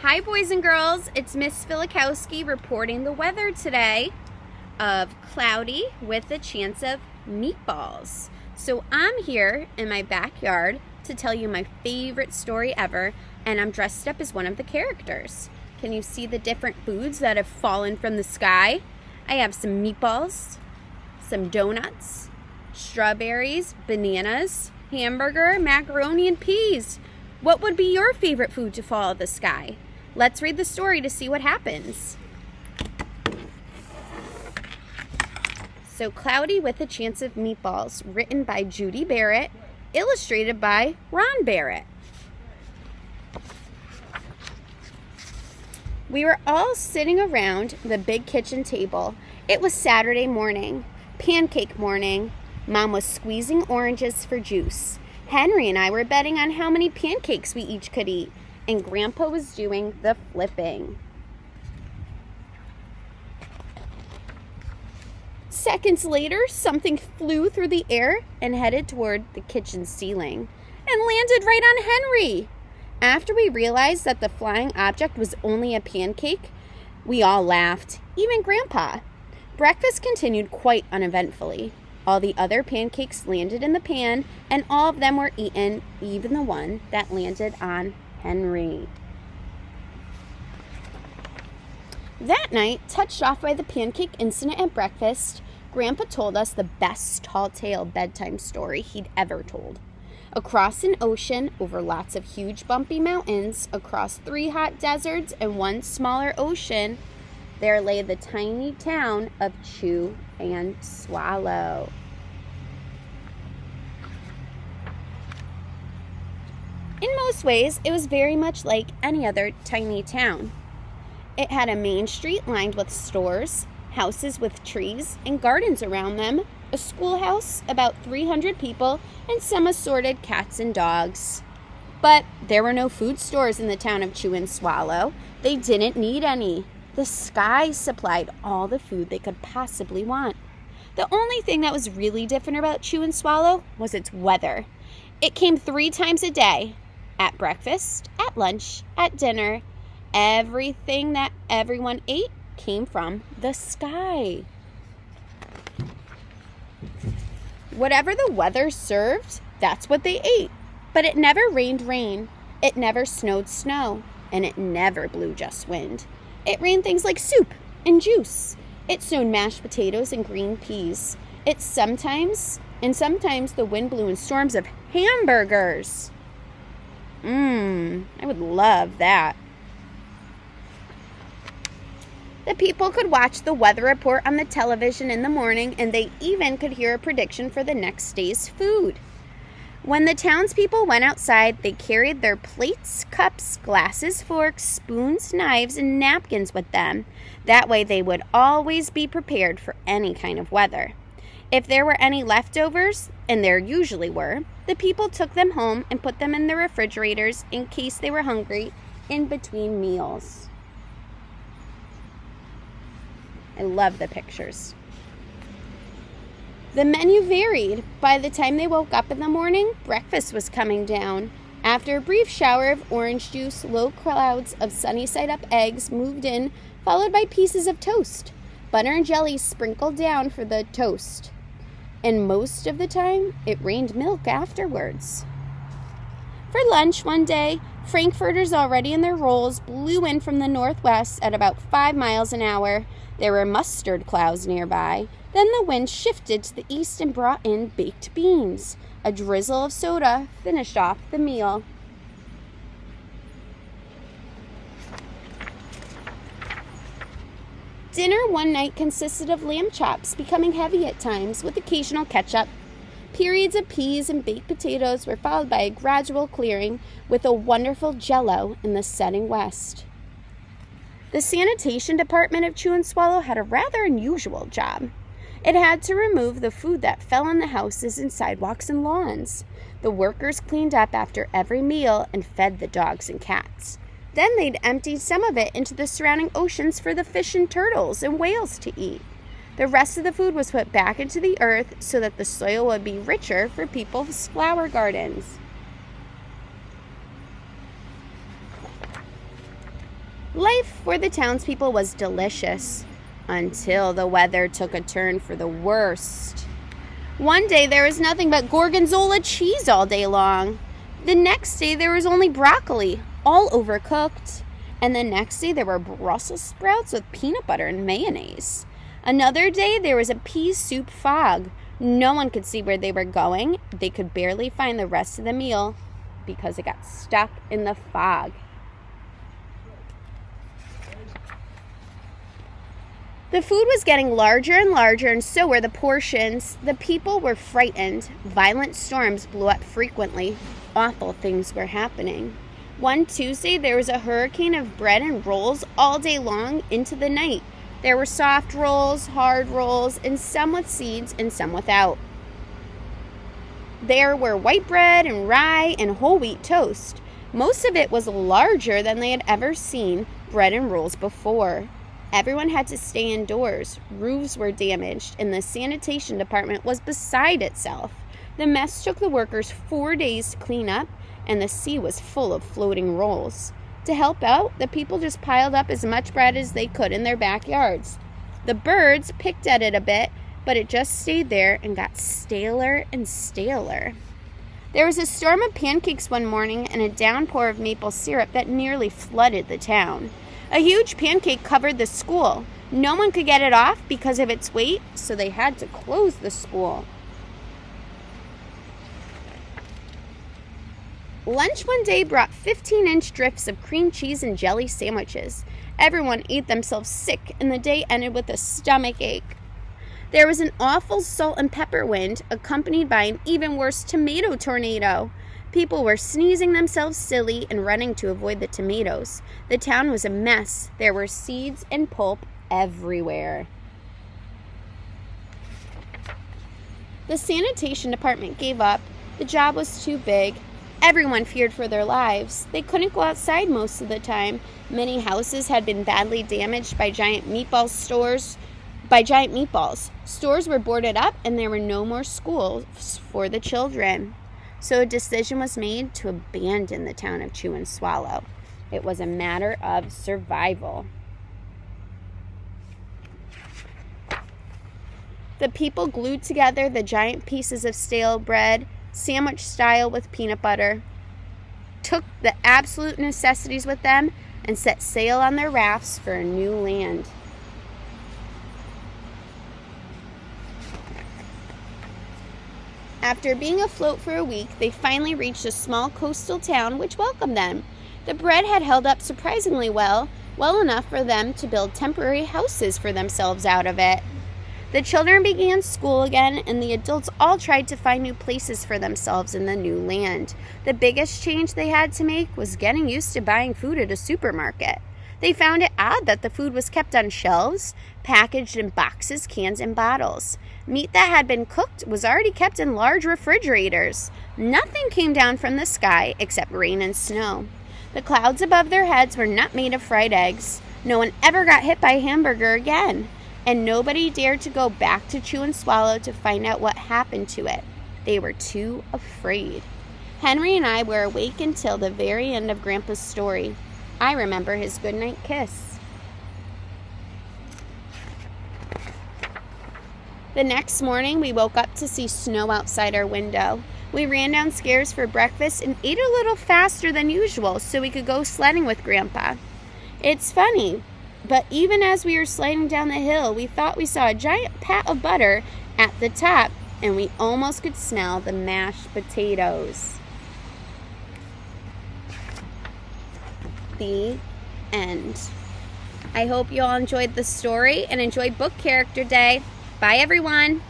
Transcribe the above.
Hi, boys and girls. It's Miss Filikowski reporting the weather today of cloudy with a chance of meatballs. So I'm here in my backyard to tell you my favorite story ever, and I'm dressed up as one of the characters. Can you see the different foods that have fallen from the sky? I have some meatballs, some donuts, strawberries, bananas, hamburger, macaroni, and peas. What would be your favorite food to fall out of the sky? Let's read the story to see what happens. So, Cloudy with a Chance of Meatballs, written by Judy Barrett, illustrated by Ron Barrett. We were all sitting around the big kitchen table. It was Saturday morning, pancake morning. Mom was squeezing oranges for juice. Henry and I were betting on how many pancakes we each could eat, and Grandpa was doing the flipping. Seconds later, something flew through the air and headed toward the kitchen ceiling and landed right on Henry. After we realized that the flying object was only a pancake, we all laughed, even Grandpa. Breakfast continued quite uneventfully. All the other pancakes landed in the pan, and all of them were eaten, even the one that landed on Henry. That night, touched off by the pancake incident at breakfast, Grandpa told us the best tall tale bedtime story he'd ever told. Across an ocean, over lots of huge bumpy mountains, across 3 hot deserts and 1 smaller ocean, there lay the tiny town of Chew and Swallow. In most ways, it was very much like any other tiny town. It had a main street lined with stores, houses with trees and gardens around them, a schoolhouse, about 300 people, and some assorted cats and dogs. But there were no food stores in the town of Chew and Swallow. They didn't need any. The sky supplied all the food they could possibly want. The only thing that was really different about Chew and Swallow was its weather. It came 3 times a day. At breakfast, at lunch, at dinner. Everything that everyone ate came from the sky. Whatever the weather served, that's what they ate. But it never rained rain. It never snowed snow. And it never blew just wind. It rained things like soup and juice. It snowed mashed potatoes and green peas. Sometimes the wind blew in storms of hamburgers. I would love that. The people could watch the weather report on the television in the morning, and they even could hear a prediction for the next day's food. When the townspeople went outside, they carried their plates, cups, glasses, forks, spoons, knives, and napkins with them. That way they would always be prepared for any kind of weather. If there were any leftovers, and there usually were, the people took them home and put them in their refrigerators in case they were hungry in between meals. I love the pictures. The menu varied. By the time they woke up in the morning, breakfast was coming down. After a brief shower of orange juice, low clouds of sunny-side-up eggs moved in, followed by pieces of toast. Butter and jelly sprinkled down for the toast. And most of the time, it rained milk afterwards. For lunch one day, frankfurters already in their rolls blew in from the northwest at about 5 miles an hour. There were mustard clouds nearby. Then the wind shifted to the east and brought in baked beans. A drizzle of soda finished off the meal. Dinner one night consisted of lamb chops, becoming heavy at times, with occasional ketchup. Periods of peas and baked potatoes were followed by a gradual clearing, with a wonderful jello in the setting west. The sanitation department of Chew and Swallow had a rather unusual job. It had to remove the food that fell on the houses and sidewalks and lawns. The workers cleaned up after every meal and fed the dogs and cats. Then they'd empty some of it into the surrounding oceans for the fish and turtles and whales to eat. The rest of the food was put back into the earth so that the soil would be richer for people's flower gardens. Life for the townspeople was delicious until the weather took a turn for the worst. One day there was nothing but gorgonzola cheese all day long. The next day there was only broccoli, all overcooked. And the next day there were Brussels sprouts with peanut butter and mayonnaise. Another day there was a pea soup fog. No one could see where they were going. They could barely find the rest of the meal because it got stuck in the fog. The food was getting larger and larger, and so were the portions. The people were frightened. Violent storms blew up frequently. Awful things were happening. One Tuesday, there was a hurricane of bread and rolls all day long into the night. There were soft rolls, hard rolls, and some with seeds and some without. There were white bread and rye and whole wheat toast. Most of it was larger than they had ever seen bread and rolls before. Everyone had to stay indoors. Roofs were damaged, and the sanitation department was beside itself. The mess took the workers 4 days to clean up, and the sea was full of floating rolls. To help out, the people just piled up as much bread as they could in their backyards. The birds picked at it a bit, but it just stayed there and got staler and staler. There was a storm of pancakes one morning and a downpour of maple syrup that nearly flooded the town. A huge pancake covered the school. No one could get it off because of its weight, so they had to close the school. Lunch one day brought 15-inch drifts of cream cheese and jelly sandwiches. Everyone ate themselves sick, and the day ended with a stomach ache. There was an awful salt and pepper wind, accompanied by an even worse tomato tornado. People were sneezing themselves silly and running to avoid the tomatoes. The town was a mess. There were seeds and pulp everywhere. The sanitation department gave up. The job was too big. Everyone feared for their lives. They couldn't go outside most of the time. Many houses had been badly damaged by giant meatballs. Stores were boarded up, and there were no more schools for the children. So a decision was made to abandon the town of Chew and Swallow. It was a matter of survival. The people glued together the giant pieces of stale bread, sandwich style with peanut butter, took the absolute necessities with them, and set sail on their rafts for a new land. After being afloat for a week, they finally reached a small coastal town which welcomed them. The bread had held up surprisingly well enough for them to build temporary houses for themselves out of it. The children began school again, and the adults all tried to find new places for themselves in the new land. The biggest change they had to make was getting used to buying food at a supermarket. They found it odd that the food was kept on shelves, packaged in boxes, cans, and bottles. Meat that had been cooked was already kept in large refrigerators. Nothing came down from the sky except rain and snow. The clouds above their heads were not made of fried eggs. No one ever got hit by a hamburger again. And nobody dared to go back to Chew and Swallow to find out what happened to it. They were too afraid. Henry and I were awake until the very end of Grandpa's story. I remember his goodnight kiss. The next morning, we woke up to see snow outside our window. We ran downstairs for breakfast and ate a little faster than usual so we could go sledding with Grandpa. It's funny, but even as we were sliding down the hill, we thought we saw a giant pat of butter at the top, and we almost could smell the mashed potatoes. The end. I hope you all enjoyed the story and enjoyed Book Character Day. Bye, everyone.